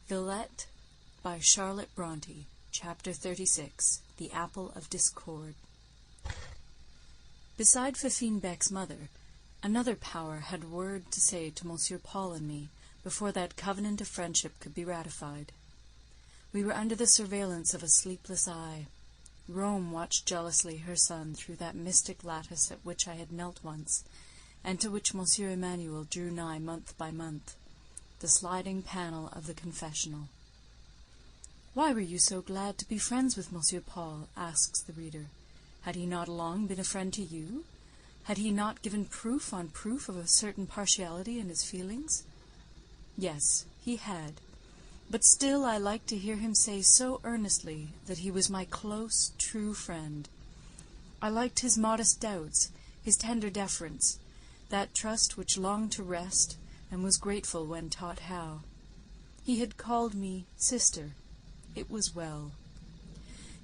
Villette by Charlotte Brontë, Chapter 36, The Apple of Discord. Beside Fifine Beck's mother, another power had word to say to Monsieur Paul and me before that covenant of friendship could be ratified. We were under the surveillance of a sleepless eye. Rome watched jealously her son through that mystic lattice at which I had knelt once, and to which Monsieur Emmanuel drew nigh month by month, the sliding panel of the confessional. "Why were you so glad to be friends with Monsieur Paul?" asks the reader. "Had he not long been a friend to you? Had he not given proof on proof of a certain partiality in his feelings?" Yes, he had. But still I liked to hear him say so earnestly that he was my close, true friend. I liked his modest doubts, his tender deference, that trust which longed to rest, and was grateful when taught how. He had called me sister. It was well.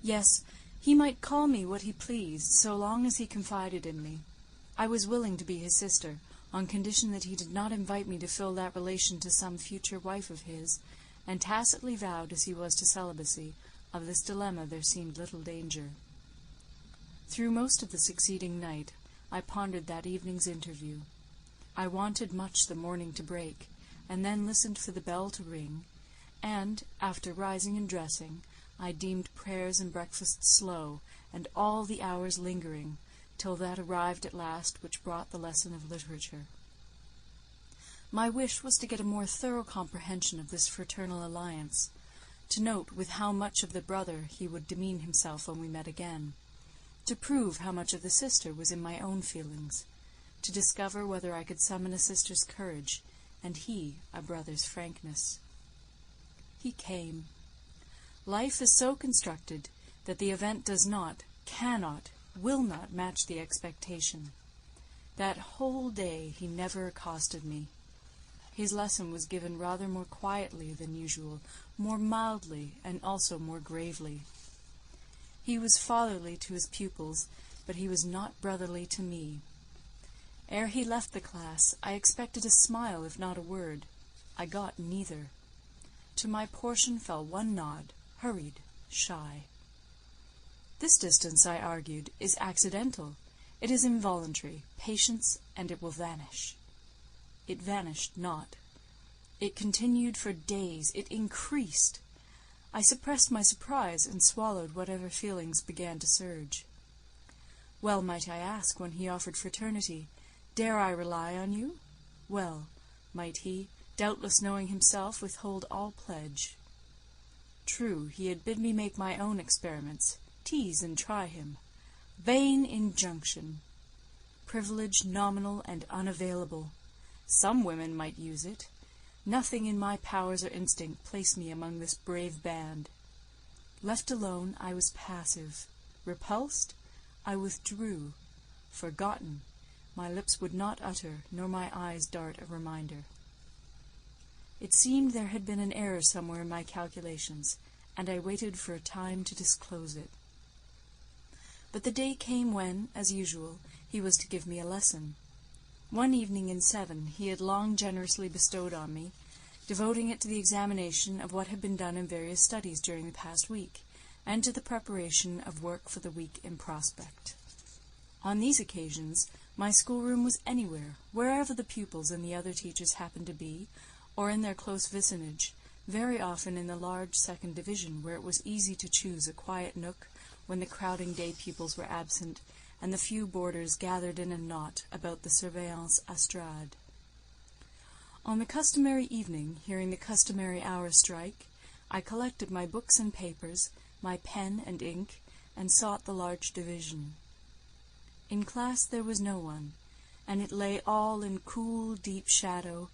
Yes, he might call me what he pleased, so long as he confided in me. I was willing to be his sister, on condition that he did not invite me to fill that relation to some future wife of his, and tacitly vowed, as he was to celibacy, of this dilemma there seemed little danger. Through most of the succeeding night I pondered that evening's interview. I wanted much the morning to break, and then listened for the bell to ring, and, after rising and dressing, I deemed prayers and breakfast slow, and all the hours lingering, till that arrived at last which brought the lesson of literature. My wish was to get a more thorough comprehension of this fraternal alliance, to note with how much of the brother he would demean himself when we met again, to prove how much of the sister was in my own feelings, to discover whether I could summon a sister's courage, and he a brother's frankness. He came. Life is so constructed that the event does not, cannot, will not match the expectation. That whole day he never accosted me. His lesson was given rather more quietly than usual, more mildly, and also more gravely. He was fatherly to his pupils, but he was not brotherly to me. Ere he left the class, I expected a smile, if not a word. I got neither. To my portion fell one nod, hurried, shy. This distance, I argued, is accidental. It is involuntary. Patience, and it will vanish. It vanished not. It continued for days. It increased. I suppressed my surprise, and swallowed whatever feelings began to surge. Well might I ask, when he offered fraternity, "Dare I rely on you?" Well might he, doubtless knowing himself, withhold all pledge. True, he had bid me make my own experiments, tease and try him. Vain injunction! Privilege nominal and unavailable. Some women might use it. Nothing in my powers or instinct placed me among this brave band. Left alone, I was passive. Repulsed, I withdrew. Forgotten, my lips would not utter, nor my eyes dart a reminder. It seemed there had been an error somewhere in my calculations, and I waited for a time to disclose it. But the day came when, as usual, he was to give me a lesson. One evening in 7 he had long generously bestowed on me, devoting it to the examination of what had been done in various studies during the past week, and to the preparation of work for the week in prospect. On these occasions my schoolroom was anywhere, wherever the pupils and the other teachers happened to be, or in their close vicinage, very often in the large second division, where it was easy to choose a quiet nook when the crowding day pupils were absent, and the few boarders gathered in a knot about the surveillance estrade. On the customary evening, hearing the customary hour strike, I collected my books and papers, my pen and ink, and sought the large division. In class there was no one, and it lay all in cool, deep shadow,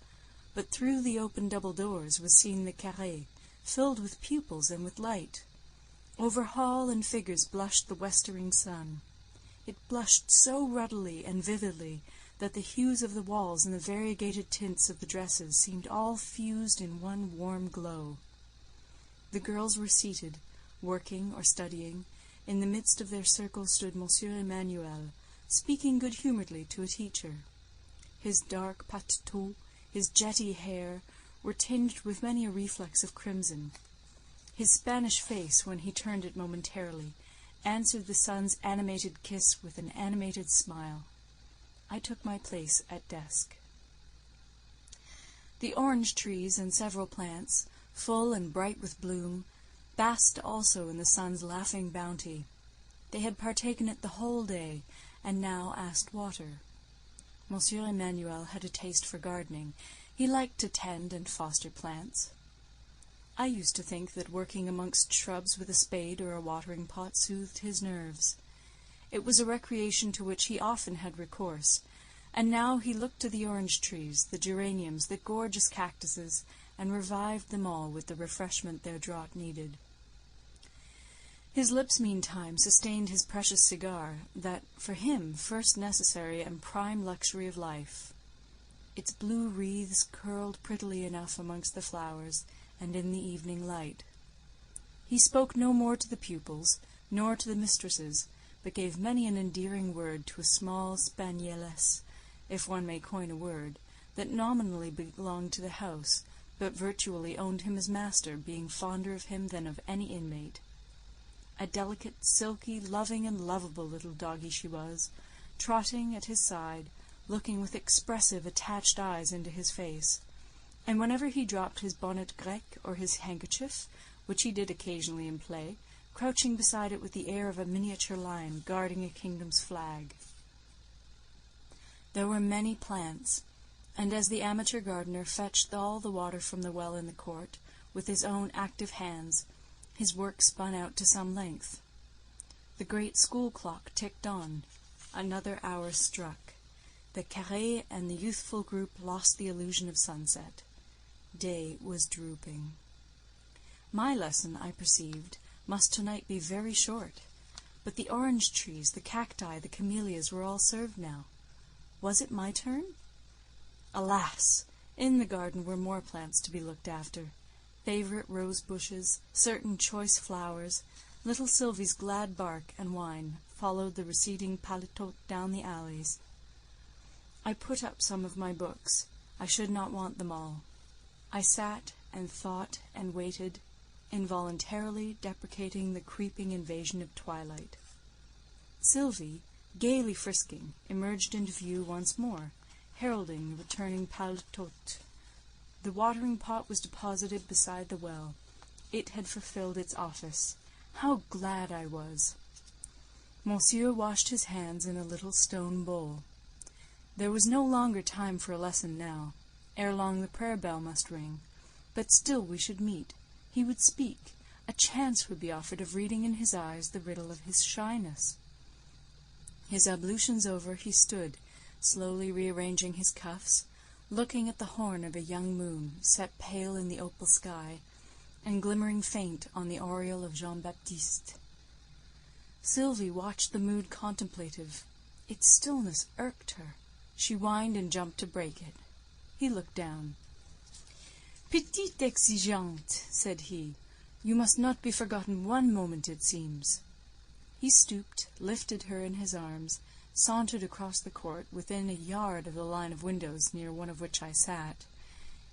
but through the open double doors was seen the carré, filled with pupils and with light. Over hall and figures blushed the westering sun. It blushed so ruddily and vividly that the hues of the walls and the variegated tints of the dresses seemed all fused in one warm glow. The girls were seated, working or studying. In the midst of their circle stood Monsieur Emmanuel, speaking good-humouredly to a teacher. His dark paletot, his jetty hair, were tinged with many a reflex of crimson. His Spanish face, when he turned it momentarily, answered the sun's animated kiss with an animated smile. I took my place at desk. The orange trees and several plants, full and bright with bloom, basked also in the sun's laughing bounty. They had partaken it the whole day, and now asked water. Monsieur Emmanuel had a taste for gardening. He liked to tend and foster plants. I used to think that working amongst shrubs with a spade or a watering pot soothed his nerves. It was a recreation to which he often had recourse, and now he looked to the orange trees, the geraniums, the gorgeous cactuses, and revived them all with the refreshment their draught needed. His lips, meantime, sustained his precious cigar, that, for him, first necessary and prime luxury of life. Its blue wreaths curled prettily enough amongst the flowers, and in the evening light. He spoke no more to the pupils, nor to the mistresses, but gave many an endearing word to a small spanieless, if one may coin a word, that nominally belonged to the house, but virtually owned him as master, being fonder of him than of any inmate. A delicate, silky, loving, and lovable little doggy she was, trotting at his side, looking with expressive, attached eyes into his face, and whenever he dropped his bonnet grec or his handkerchief, which he did occasionally in play, crouching beside it with the air of a miniature lion guarding a kingdom's flag. There were many plants, and as the amateur gardener fetched all the water from the well in the court, with his own active hands, his work spun out to some length. The great school clock ticked on. Another hour struck. The carré and the youthful group lost the illusion of sunset. Day was drooping. My lesson, I perceived, must tonight be very short, but the orange trees, the cacti, the camellias were all served now. Was it my turn? Alas! In the garden were more plants to be looked after. Favourite rose bushes, certain choice flowers, little Sylvie's glad bark and wine followed the receding paletote down the alleys. I put up some of my books. I should not want them all. I sat and thought and waited, involuntarily deprecating the creeping invasion of twilight. Sylvie, gaily frisking, emerged into view once more, heralding the returning paletote. The watering pot was deposited beside the well. It had fulfilled its office. How glad I was! Monsieur washed his hands in a little stone bowl. There was no longer time for a lesson now. Ere long the prayer bell must ring. But still we should meet. He would speak. A chance would be offered of reading in his eyes the riddle of his shyness. His ablutions over, he stood, slowly rearranging his cuffs, looking at the horn of a young moon, set pale in the opal sky, and glimmering faint on the aureole of Jean-Baptiste. Sylvie watched the mood contemplative. Its stillness irked her. She whined and jumped to break it. He looked down. "Petite exigeante," said he, "you must not be forgotten one moment, it seems." He stooped, lifted her in his arms, sauntered across the court, within a yard of the line of windows near one of which I sat.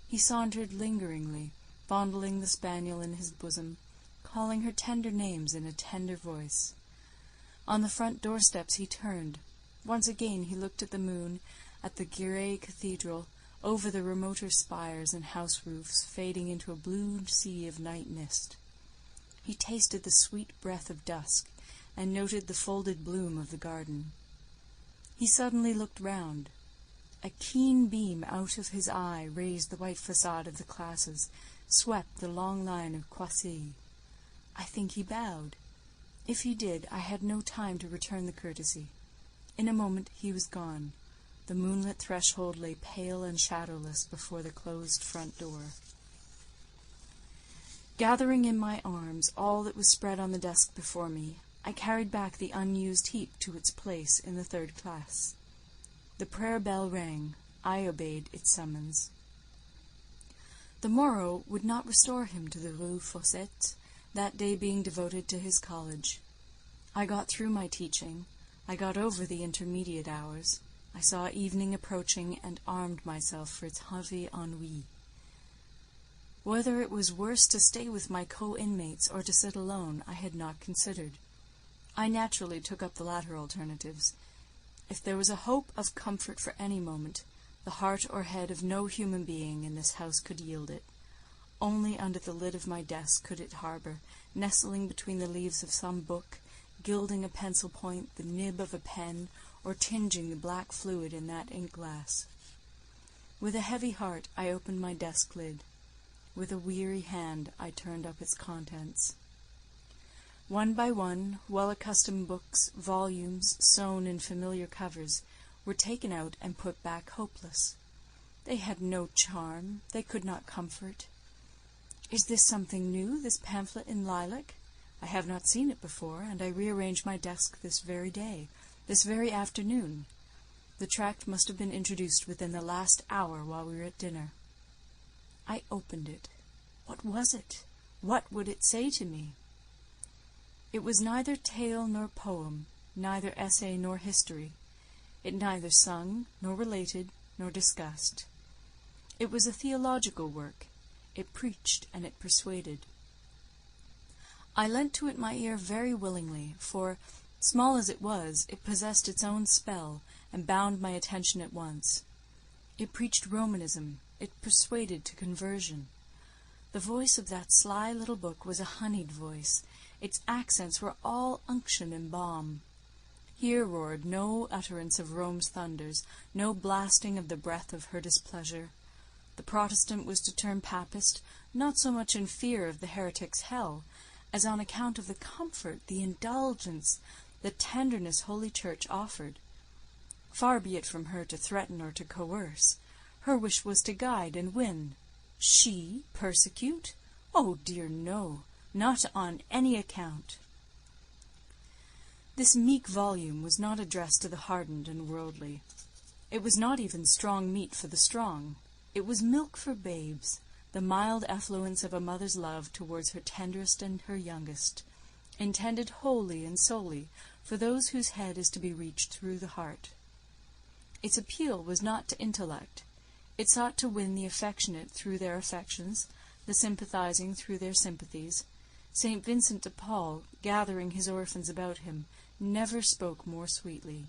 He sauntered lingeringly, fondling the spaniel in his bosom, calling her tender names in a tender voice. On the front doorsteps he turned. Once again he looked at the moon, at the grey cathedral, over the remoter spires and house roofs, fading into a blue sea of night mist. He tasted the sweet breath of dusk, and noted the folded bloom of the garden. He suddenly looked round. A keen beam out of his eye raised the white facade of the classes, swept the long line of croisées. I think he bowed. If he did, I had no time to return the courtesy. In a moment he was gone. The moonlit threshold lay pale and shadowless before the closed front door. Gathering in my arms all that was spread on the desk before me, I carried back the unused heap to its place in the third class. The prayer bell rang. I obeyed its summons. The morrow would not restore him to the Rue Fossette, that day being devoted to his college. I got through my teaching. I got over the intermediate hours. I saw evening approaching and armed myself for its heavy ennui. Whether it was worse to stay with my co-inmates or to sit alone, I had not considered. I naturally took up the latter alternatives. If there was a hope of comfort for any moment, the heart or head of no human being in this house could yield it. Only under the lid of my desk could it harbour, nestling between the leaves of some book, gilding a pencil point, the nib of a pen, or tinging the black fluid in that ink-glass. With a heavy heart I opened my desk lid. With a weary hand I turned up its contents. One by one, well-accustomed books, volumes, sewn in familiar covers, were taken out and put back hopeless. They had no charm, they could not comfort. Is this something new, this pamphlet in lilac? I have not seen it before, and I rearranged my desk this very day, this very afternoon. The tract must have been introduced within the last hour while we were at dinner. I opened it. What was it? What would it say to me? It was neither tale nor poem, neither essay nor history. It neither sung, nor related, nor discussed. It was a theological work. It preached and it persuaded. I lent to it my ear very willingly, for, small as it was, it possessed its own spell, and bound my attention at once. It preached Romanism, it persuaded to conversion. The voice of that sly little book was a honeyed voice. Its accents were all unction and balm. Here roared no utterance of Rome's thunders, no blasting of the breath of her displeasure. The Protestant was to turn Papist, not so much in fear of the heretic's hell, as on account of the comfort, the indulgence, the tenderness Holy Church offered. Far be it from her to threaten or to coerce. Her wish was to guide and win. She persecute? Oh dear, no, not on any account. This meek volume was not addressed to the hardened and worldly. It was not even strong meat for the strong. It was milk for babes, the mild effluence of a mother's love towards her tenderest and her youngest, intended wholly and solely for those whose head is to be reached through the heart. Its appeal was not to intellect. It sought to win the affectionate through their affections, the sympathizing through their sympathies. St. Vincent de Paul, gathering his orphans about him, never spoke more sweetly.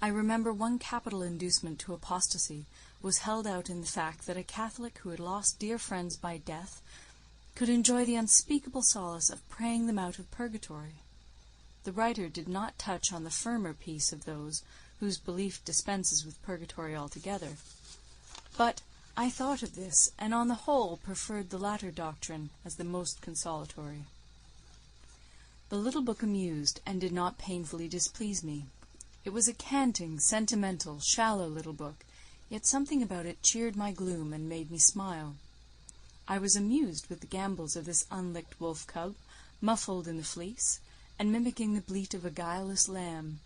I remember one capital inducement to apostasy was held out in the fact that a Catholic who had lost dear friends by death could enjoy the unspeakable solace of praying them out of purgatory. The writer did not touch on the firmer peace of those whose belief dispenses with purgatory altogether. But I thought of this, and on the whole preferred the latter doctrine as the most consolatory. The little book amused, and did not painfully displease me. It was a canting, sentimental, shallow little book, yet something about it cheered my gloom and made me smile. I was amused with the gambols of this unlicked wolf-cub, muffled in the fleece, and mimicking the bleat of a guileless lamb.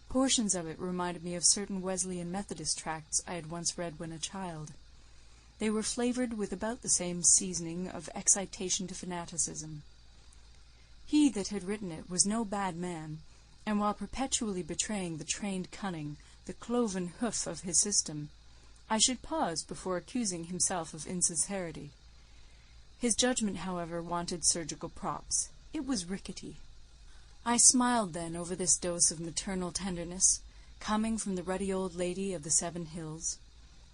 Portions of it reminded me of certain Wesleyan Methodist tracts I had once read when a child. They were flavoured with about the same seasoning of excitation to fanaticism. He that had written it was no bad man, and while perpetually betraying the trained cunning, the cloven hoof of his system, I should pause before accusing himself of insincerity. His judgment, however, wanted surgical props. It was rickety. I smiled then over this dose of maternal tenderness, coming from the ruddy old lady of the 7 Hills.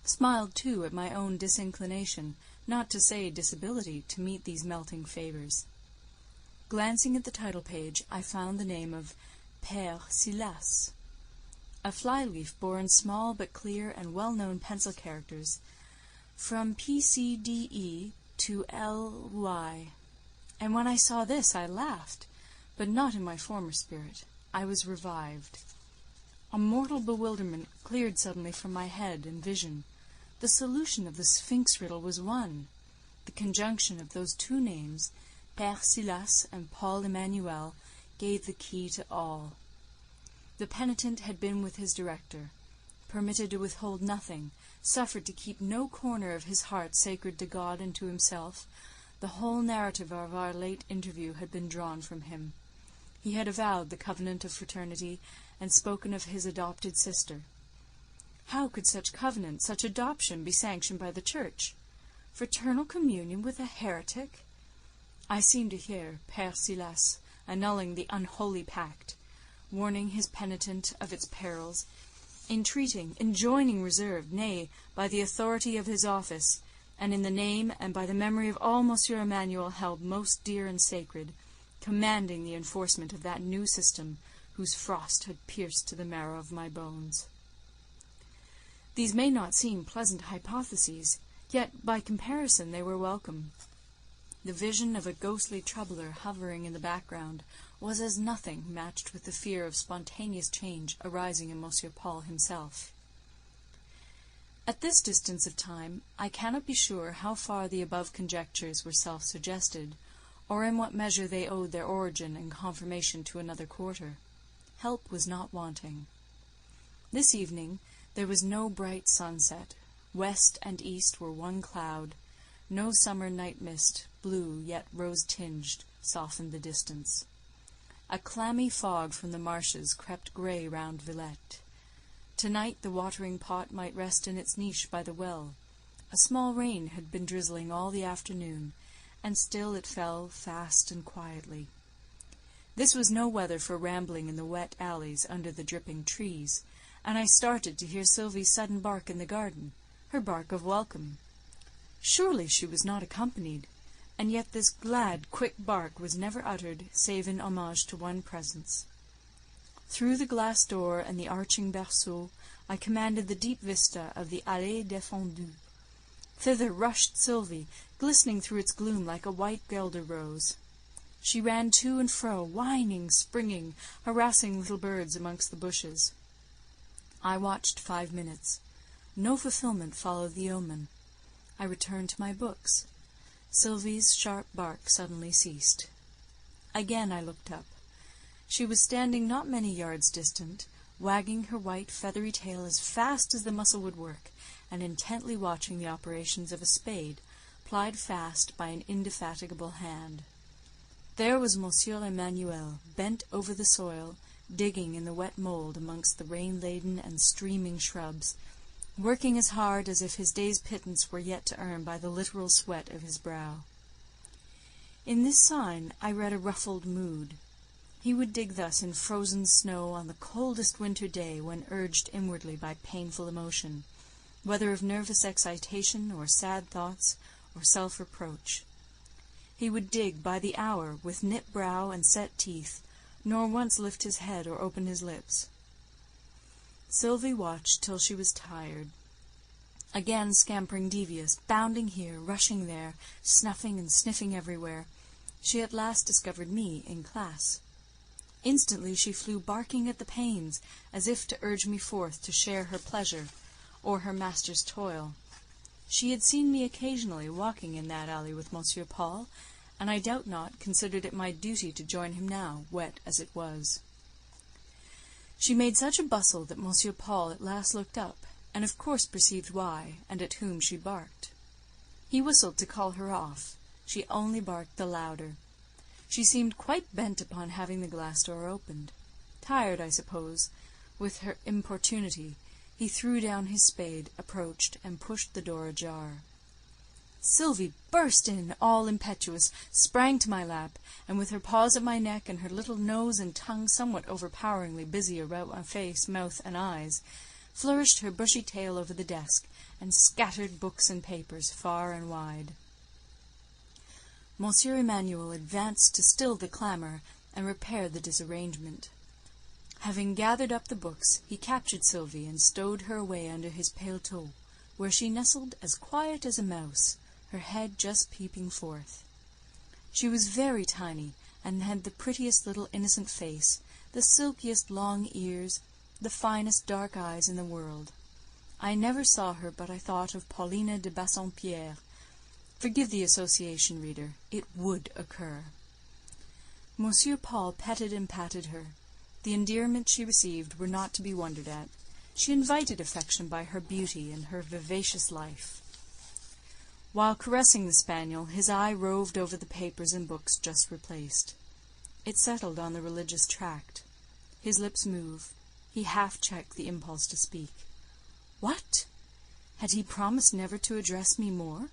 Smiled, too, at my own disinclination, not to say disability, to meet these melting favours. Glancing at the title page, I found the name of Père Silas. A fly-leaf bore in small but clear and well-known pencil characters, from PCDE to LY. And when I saw this, I laughed, but not in my former spirit. I was revived. A mortal bewilderment cleared suddenly from my head and vision. The solution of the Sphinx riddle was won. The conjunction of those 2 names, Père Silas and Paul Emmanuel, gave the key to all. The penitent had been with his director, permitted to withhold nothing, suffered to keep no corner of his heart sacred to God and to himself. The whole narrative of our late interview had been drawn from him. He had avowed the covenant of fraternity, and spoken of his adopted sister. How could such covenant, such adoption, be sanctioned by the Church? Fraternal communion with a heretic? I seemed to hear Père Silas annulling the unholy pact, warning his penitent of its perils, entreating, enjoining reserve, nay, by the authority of his office, and in the name and by the memory of all Monsieur Emmanuel held most dear and sacred, commanding the enforcement of that new system whose frost had pierced to the marrow of my bones. These may not seem pleasant hypotheses, yet by comparison they were welcome. The vision of a ghostly troubler hovering in the background was as nothing matched with the fear of spontaneous change arising in Monsieur Paul himself. At this distance of time, I cannot be sure how far the above conjectures were self-suggested, or in what measure they owed their origin and confirmation to another quarter. Help was not wanting. This evening there was no bright sunset. West and east were one cloud. No summer night mist, blue yet rose-tinged, softened the distance. A clammy fog from the marshes crept grey round Villette. To-night the watering-pot might rest in its niche by the well. A small rain had been drizzling all the afternoon, and still it fell fast and quietly. This was no weather for rambling in the wet alleys under the dripping trees, and I started to hear Sylvie's sudden bark in the garden, her bark of welcome. Surely she was not accompanied, and yet this glad, quick bark was never uttered save in homage to one presence. Through the glass door and the arching berceau I commanded the deep vista of the Allée Défendue. Thither rushed Sylvie, glistening through its gloom like a white guelder rose. She ran to and fro, whining, springing, harassing little birds amongst the bushes. I watched 5 minutes. No fulfilment followed the omen. I returned to my books. Sylvie's sharp bark suddenly ceased. Again I looked up. She was standing not many yards distant, wagging her white feathery tail as fast as the muscle would work, and intently watching the operations of a spade, plied fast by an indefatigable hand. There was Monsieur Emmanuel, bent over the soil, digging in the wet mould amongst the rain-laden and streaming shrubs, working as hard as if his day's pittance were yet to earn by the literal sweat of his brow. In this sign I read a ruffled mood. He would dig thus in frozen snow on the coldest winter day when urged inwardly by painful emotion, whether of nervous excitation or sad thoughts or self-reproach. He would dig by the hour with knit brow and set teeth, nor once lift his head or open his lips. Sylvie watched till she was tired. Again scampering devious, bounding here, rushing there, snuffing and sniffing everywhere, she at last discovered me in class. Instantly she flew barking at the panes, as if to urge me forth to share her pleasure or her master's toil. She had seen me occasionally walking in that alley with Monsieur Paul, and I doubt not considered it my duty to join him now, wet as it was. She made such a bustle that Monsieur Paul at last looked up, and of course perceived why, and at whom she barked. He whistled to call her off. She only barked the louder. She seemed quite bent upon having the glass door opened. Tired, I suppose, with her importunity, he threw down his spade, approached, and pushed the door ajar. Sylvie burst in, all impetuous, sprang to my lap, and with her paws at my neck and her little nose and tongue somewhat overpoweringly busy about my face, mouth, and eyes, flourished her bushy tail over the desk, and scattered books and papers far and wide. Monsieur Emmanuel advanced to still the clamour and repair the disarrangement. Having gathered up the books, he captured Sylvie and stowed her away under his paletot, where she nestled as quiet as a mouse, her head just peeping forth. She was very tiny, and had the prettiest little innocent face, the silkiest long ears, the finest dark eyes in the world. I never saw her but I thought of Paulina de Bassompierre. Forgive the association, reader. It would occur. Monsieur Paul petted and patted her. The endearments she received were not to be wondered at. She invited affection by her beauty and her vivacious life. While caressing the spaniel, his eye roved over the papers and books just replaced. It settled on the religious tract. His lips moved. He half-checked the impulse to speak. What? Had he promised never to address me more?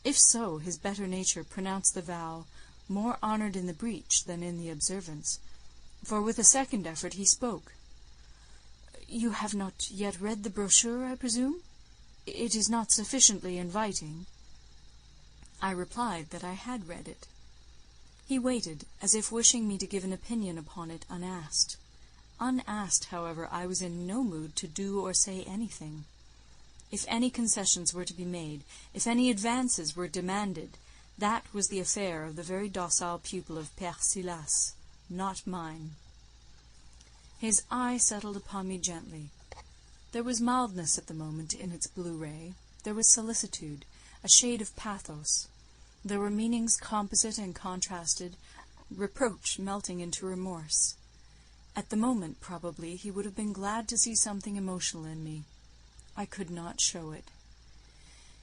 If so, his better nature pronounced the vow more honoured in the breach than in the observance, for with a second effort he spoke. "You have not yet read the brochure, I presume? It is not sufficiently inviting." I replied that I had read it. He waited, as if wishing me to give an opinion upon it unasked. Unasked, however, I was in no mood to do or say anything. If any concessions were to be made, if any advances were demanded, that was the affair of the very docile pupil of Père Silas, not mine. His eye settled upon me gently. There was mildness at the moment in its blue ray. There was solicitude, a shade of pathos. There were meanings composite and contrasted, reproach melting into remorse. At the moment, probably, he would have been glad to see something emotional in me. I could not show it.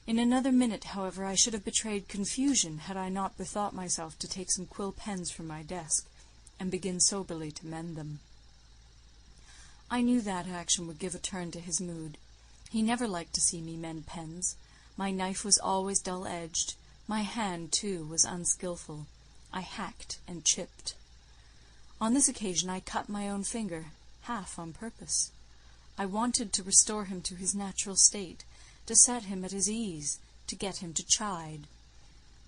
In another minute, however, I should have betrayed confusion had I not bethought myself to take some quill pens from my desk, and begin soberly to mend them. I knew that action would give a turn to his mood. He never liked to see me mend pens. My knife was always dull-edged. My hand, too, was unskilful. I hacked and chipped. On this occasion I cut my own finger, half on purpose. I wanted to restore him to his natural state, to set him at his ease, to get him to chide.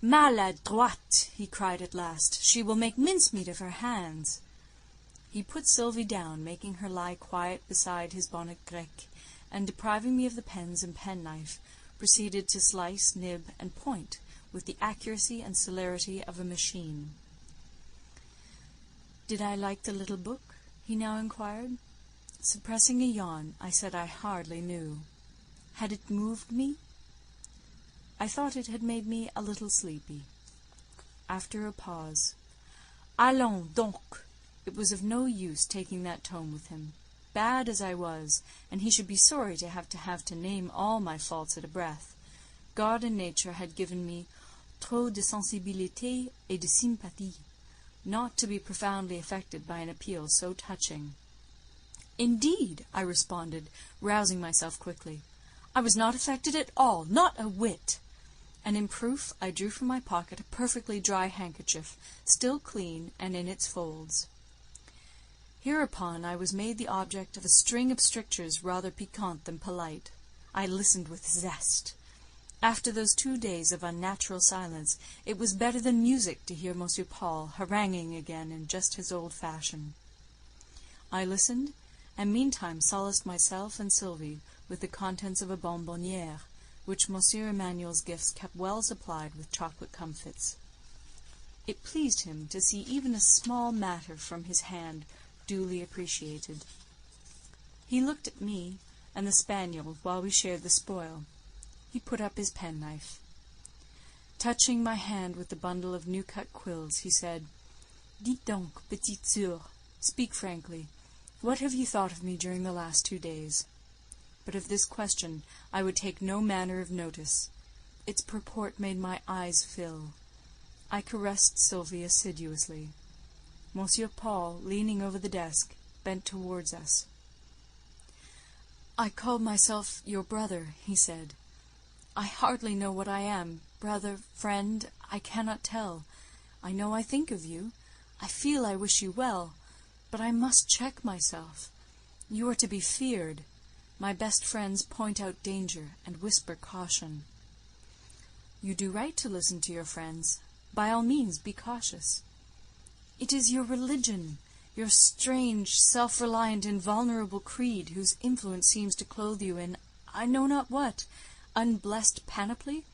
"Maladroite!" he cried at last. "She will make mincemeat of her hands." He put Sylvie down, making her lie quiet beside his bonnet grec, and depriving me of the pens and penknife, proceeded to slice, nib, and point with the accuracy and celerity of a machine. "Did I like the little book?" he now inquired. Suppressing a yawn, I said I hardly knew. Had it moved me? I thought it had made me a little sleepy. After a pause, "Allons donc!" It was of no use taking that tone with him. Bad as I was, and he should be sorry to have to name all my faults at a breath, God and nature had given me trop de sensibilité et de sympathie, not to be profoundly affected by an appeal so touching. "Indeed," I responded, rousing myself quickly, "I was not affected at all, not a whit." And in proof I drew from my pocket a perfectly dry handkerchief, still clean and in its folds. Hereupon I was made the object of a string of strictures rather piquant than polite. I listened with zest. After those 2 days of unnatural silence, it was better than music to hear Monsieur Paul haranguing again in just his old fashion. I listened, and meantime solaced myself and Sylvie with the contents of a bonbonnière, which Monsieur Emmanuel's gifts kept well supplied with chocolate comfits. It pleased him to see even a small matter from his hand duly appreciated. He looked at me and the spaniel while we shared the spoil. He put up his penknife. Touching my hand with the bundle of new-cut quills, he said, "Dites donc, petite sœur, speak frankly. What have you thought of me during the last 2 days?" But of this question I would take no manner of notice. Its purport made my eyes fill. I caressed Sylvie assiduously. Monsieur Paul, leaning over the desk, bent towards us. "I call myself your brother," he said. "I hardly know what I am, brother, friend, I cannot tell. I know I think of you. I feel I wish you well. But I must check myself. You are to be feared. My best friends point out danger and whisper caution. You do right to listen to your friends. By all means be cautious. It is your religion, your strange, self-reliant, invulnerable creed, whose influence seems to clothe you in, I know not what, unblessed panoply.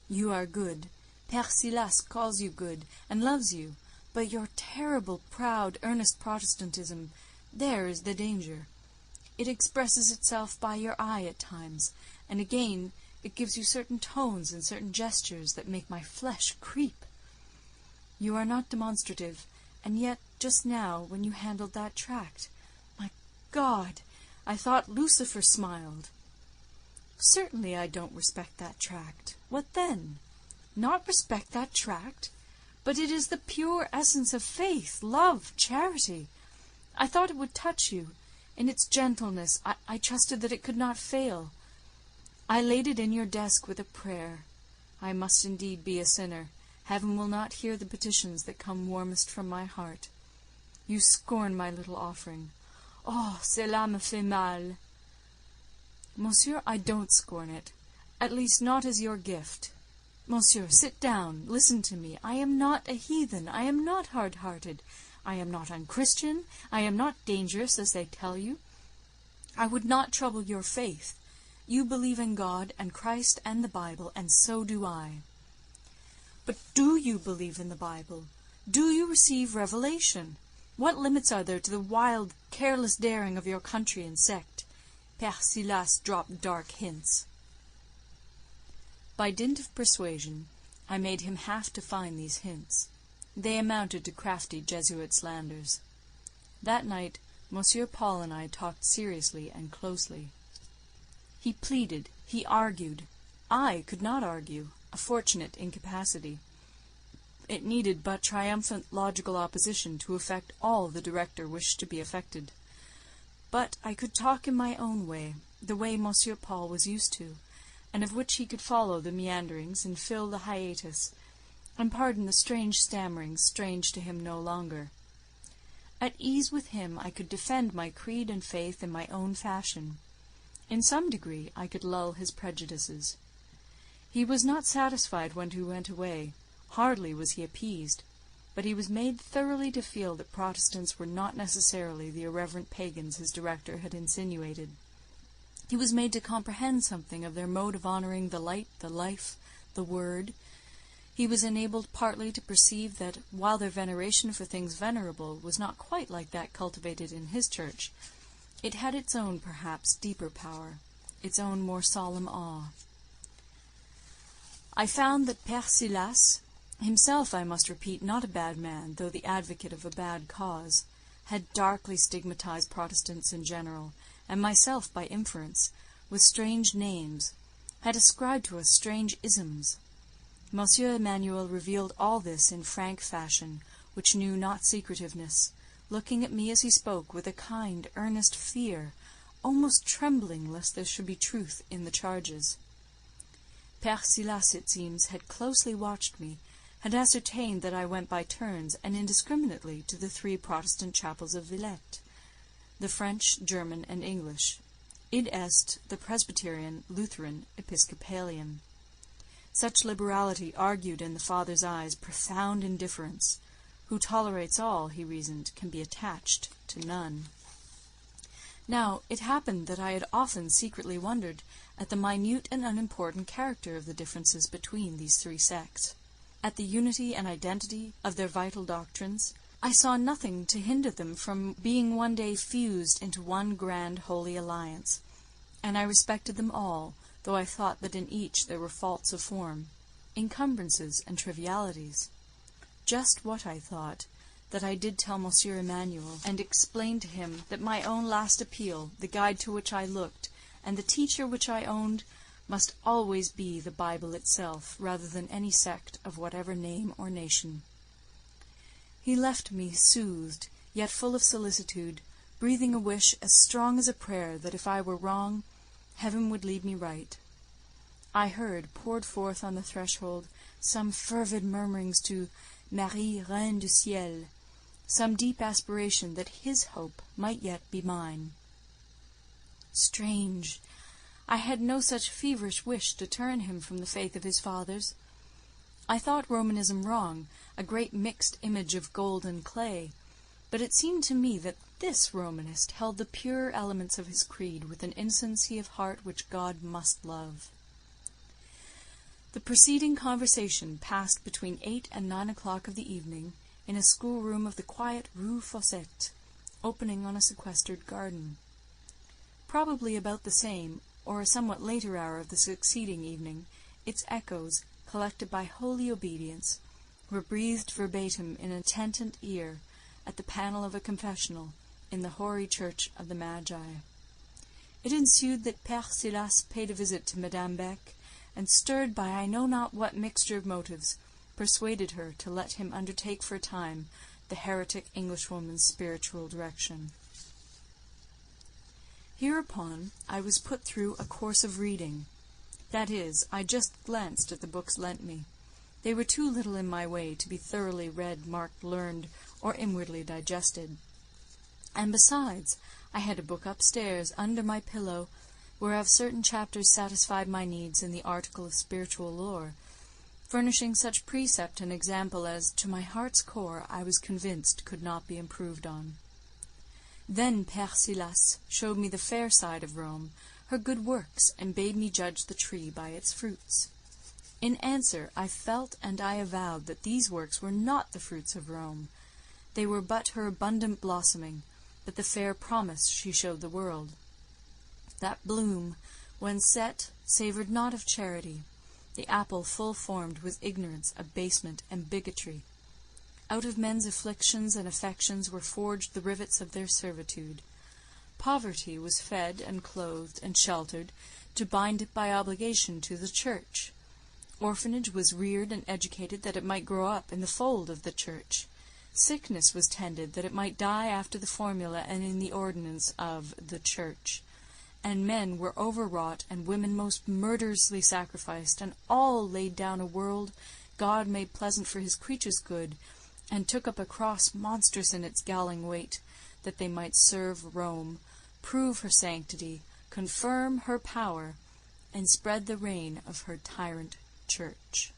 You are good. Père Silas calls you good, and loves you. But your terrible, proud, earnest Protestantism, there is the danger. It expresses itself by your eye at times, and again it gives you certain tones and certain gestures that make my flesh creep. You are not demonstrative, and yet just now, when you handled that tract, my God, I thought Lucifer smiled. Certainly I don't respect that tract. What then? Not respect that tract? But it is the pure essence of faith, love, charity. I thought it would touch you. In its gentleness, I trusted that it could not fail. I laid it in your desk with a prayer. I must indeed be a sinner. Heaven will not hear the petitions that come warmest from my heart. You scorn my little offering. Oh, cela me fait mal. Monsieur, I don't scorn it. At least not as your gift. Monsieur, sit down. Listen to me. I am not a heathen. I am not hard-hearted. I am not unchristian. I am not dangerous, as they tell you. I would not trouble your faith. You believe in God and Christ and the Bible, and so do I. But do you believe in the Bible? Do you receive revelation? What limits are there to the wild, careless daring of your country and sect? Père Silas dropped dark hints. By dint of persuasion, I made him half define these hints. They amounted to crafty Jesuit slanders. That night, Monsieur Paul and I talked seriously and closely. He pleaded, he argued. I could not argue, a fortunate incapacity. It needed but triumphant logical opposition to effect all the director wished to be effected. But I could talk in my own way, the way Monsieur Paul was used to, and of which he could follow the meanderings and fill the hiatus, and pardon the strange stammerings strange to him no longer. At ease with him I could defend my creed and faith in my own fashion. In some degree I could lull his prejudices. He was not satisfied when he went away, hardly was he appeased, but he was made thoroughly to feel that Protestants were not necessarily the irreverent pagans his director had insinuated. He was made to comprehend something of their mode of honouring the light, the life, the word. He was enabled partly to perceive that, while their veneration for things venerable was not quite like that cultivated in his church, it had its own, perhaps, deeper power, its own more solemn awe. I found that Père Silas, himself, I must repeat, not a bad man, though the advocate of a bad cause, had darkly stigmatized Protestants in general, and myself by inference, with strange names, had ascribed to us strange isms. Monsieur Emmanuel revealed all this in frank fashion, which knew not secretiveness, looking at me as he spoke with a kind, earnest fear, almost trembling lest there should be truth in the charges. Père Silas, it seems, had closely watched me, had ascertained that I went by turns and indiscriminately to the 3 Protestant chapels of Villette, the French, German, and English, id est the Presbyterian, Lutheran, Episcopalian. Such liberality argued in the father's eyes profound indifference. Who tolerates all, he reasoned, can be attached to none. Now, it happened that I had often secretly wondered at the minute and unimportant character of the differences between these 3 sects. At the unity and identity of their vital doctrines, I saw nothing to hinder them from being one day fused into one grand holy alliance, and I respected them all, though I thought that in each there were faults of form, encumbrances and trivialities. Just what I thought, that I did tell Monsieur Emmanuel, and explained to him that my own last appeal, the guide to which I looked, and the teacher which I owned, must always be the Bible itself, rather than any sect of whatever name or nation. He left me soothed, yet full of solicitude, breathing a wish as strong as a prayer that if I were wrong, heaven would lead me right. I heard, poured forth on the threshold, some fervid murmurings to Marie, Reine du Ciel, some deep aspiration that his hope might yet be mine. Strange! I had no such feverish wish to turn him from the faith of his fathers. I thought Romanism wrong, a great mixed image of gold and clay, but it seemed to me that this Romanist held the pure elements of his creed with an innocency of heart which God must love. The preceding conversation passed between 8 and 9 o'clock of the evening in a schoolroom of the quiet Rue Fossette, opening on a sequestered garden. Probably about the same, or a somewhat later hour of the succeeding evening, its echoes, collected by holy obedience, were breathed verbatim in an attentive ear at the panel of a confessional in the hoary church of the Magi. It ensued that Père Silas paid a visit to Madame Beck, and stirred by I know not what mixture of motives, persuaded her to let him undertake for a time the heretic Englishwoman's spiritual direction. Hereupon I was put through a course of reading. That is, I just glanced at the books lent me. They were too little in my way to be thoroughly read, marked, learned, or inwardly digested. And besides, I had a book upstairs, under my pillow, whereof certain chapters satisfied my needs in the article of spiritual lore, furnishing such precept and example as, to my heart's core, I was convinced could not be improved on. Then Père Silas showed me the fair side of Rome, her good works, and bade me judge the tree by its fruits. In answer, I felt and I avowed that these works were not the fruits of Rome. They were but her abundant blossoming, but the fair promise she showed the world. That bloom, when set, savoured not of charity. The apple full-formed was ignorance, abasement, and bigotry. Out of men's afflictions and affections were forged the rivets of their servitude. Poverty was fed and clothed and sheltered to bind it by obligation to the Church. Orphanage was reared and educated that it might grow up in the fold of the Church. Sickness was tended that it might die after the formula and in the ordinance of the Church. And men were overwrought and women most murderously sacrificed, and all laid down a world God made pleasant for his creatures' good, and took up a cross monstrous in its galling weight, that they might serve Rome, prove her sanctity, confirm her power, and spread the reign of her tyrant Church.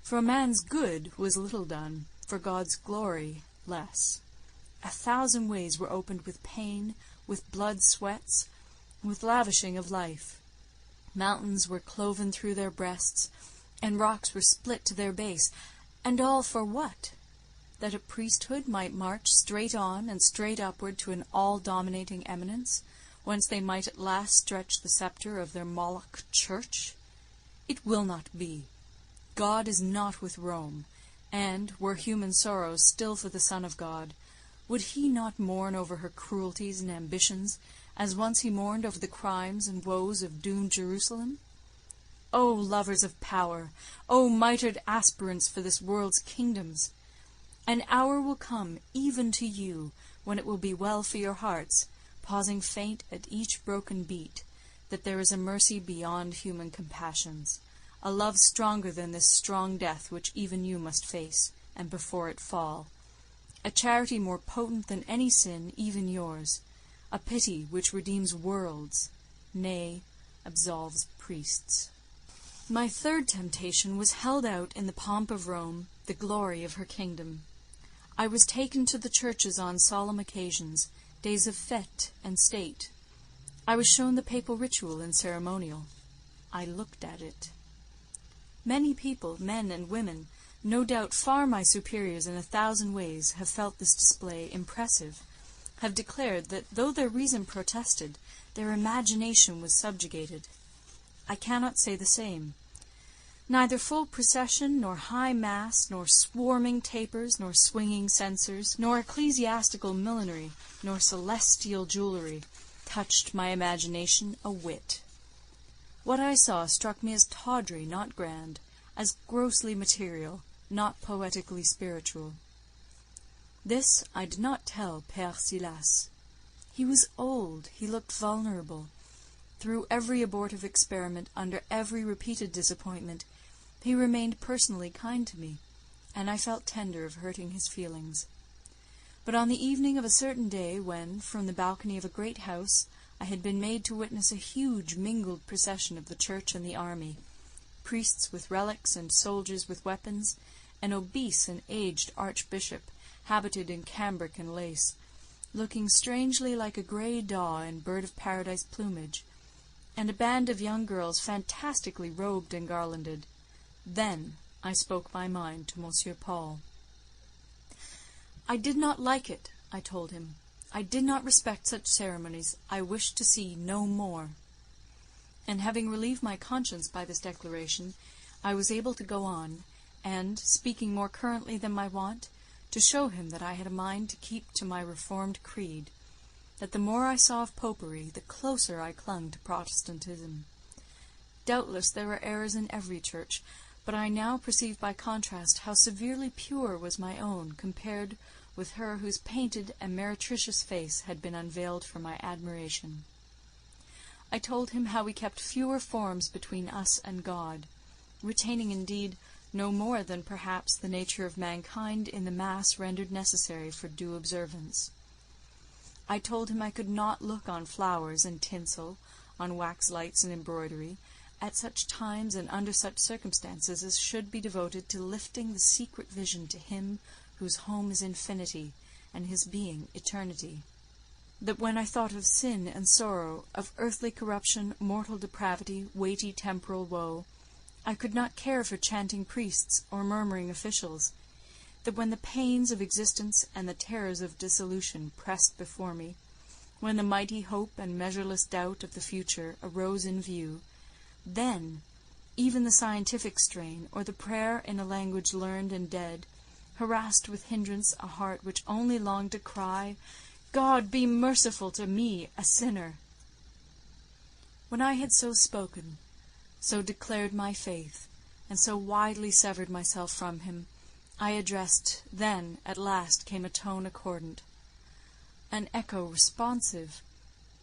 For a man's good was little done, for God's glory less. 1,000 ways were opened with pain, with blood sweats, with lavishing of life. Mountains were cloven through their breasts, and rocks were split to their base, and all for what? That a priesthood might march straight on and straight upward to an all-dominating eminence, whence they might at last stretch the sceptre of their Moloch Church? It will not be. God is not with Rome, and, were human sorrows still for the Son of God, would he not mourn over her cruelties and ambitions, as once he mourned over the crimes and woes of doomed Jerusalem? O lovers of power! O mitred aspirants for this world's kingdoms! An hour will come, even to you, when it will be well for your hearts, pausing faint at each broken beat, that there is a mercy beyond human compassions, a love stronger than this strong death which even you must face, and before it fall, a charity more potent than any sin, even yours, a pity which redeems worlds, nay, absolves priests. My third temptation was held out in the pomp of Rome, the glory of her kingdom. I was taken to the churches on solemn occasions, days of fête and state. I was shown the papal ritual and ceremonial. I looked at it. Many people, men and women, no doubt far my superiors in 1,000 ways, have felt this display impressive, have declared that though their reason protested, their imagination was subjugated. I cannot say the same. Neither full procession, nor high mass, nor swarming tapers, nor swinging censers, nor ecclesiastical millinery, nor celestial jewellery, touched my imagination a whit. What I saw struck me as tawdry, not grand, as grossly material, not poetically spiritual. This I did not tell Père Silas. He was old, he looked vulnerable. Through every abortive experiment, under every repeated disappointment, he remained personally kind to me, and I felt tender of hurting his feelings. But on the evening of a certain day, when, from the balcony of a great house, I had been made to witness a huge mingled procession of the church and the army, priests with relics and soldiers with weapons, an obese and aged archbishop, habited in cambric and lace, looking strangely like a grey daw in bird-of-paradise plumage, and a band of young girls fantastically robed and garlanded. Then I spoke my mind to Monsieur Paul. I did not like it, I told him. I did not respect such ceremonies. I wished to see no more. And having relieved my conscience by this declaration, I was able to go on, and, speaking more currently than my wont, to show him that I had a mind to keep to my reformed creed, that the more I saw of popery, the closer I clung to Protestantism. Doubtless there were errors in every church, but I now perceived by contrast how severely pure was my own compared with her whose painted and meretricious face had been unveiled for my admiration. I told him how we kept fewer forms between us and God, retaining indeed no more than perhaps the nature of mankind in the mass rendered necessary for due observance. I told him I could not look on flowers and tinsel, on wax lights and embroidery, at such times and under such circumstances as should be devoted to lifting the secret vision to Him whose home is infinity, and His being eternity. That when I thought of sin and sorrow, of earthly corruption, mortal depravity, weighty temporal woe, I could not care for chanting priests or murmuring officials. That when the pains of existence and the terrors of dissolution pressed before me, when the mighty hope and measureless doubt of the future arose in view, then even the scientific strain, or the prayer in a language learned and dead, harassed with hindrance a heart which only longed to cry, "God, be merciful to me, a sinner!" When I had so spoken, so declared my faith, and so widely severed myself from him, I addressed, then at last came a tone accordant, an echo responsive,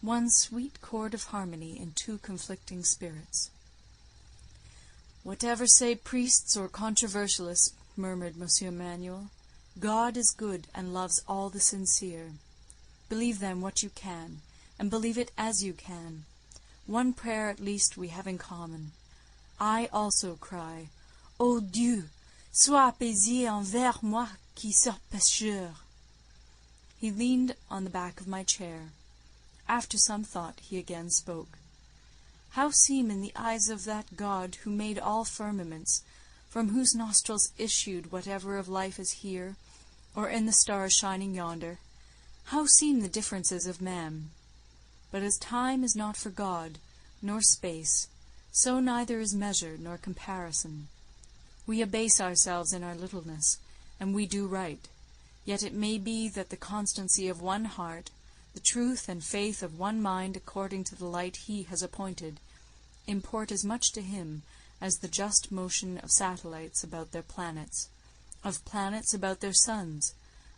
one sweet chord of harmony in two conflicting spirits. "Whatever say priests or controversialists," murmured Monsieur Manuel, "God is good and loves all the sincere. Believe then what you can, and believe it as you can. One prayer at least we have in common. I also cry, Ô Dieu, sois apaisé envers moi qui suis pécheur." He leaned on the back of my chair. After some thought he again spoke. "How seem in the eyes of that God who made all firmaments, from whose nostrils issued whatever of life is here, or in the stars shining yonder, how seem the differences of man? But as time is not for God, nor space, so neither is measure nor comparison. We abase ourselves in our littleness, and we do right. Yet it may be that the constancy of one heart, the truth and faith of one mind according to the light He has appointed, import as much to Him as the just motion of satellites about their planets, of planets about their suns,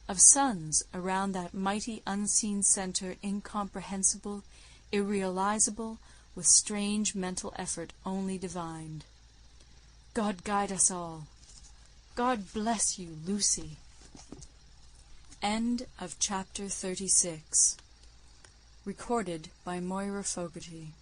of suns around that mighty unseen centre incomprehensible, irrealizable, with strange mental effort only divined. God guide us all. God bless you, Lucy." End of Chapter 36. Recorded by Moira Fogarty.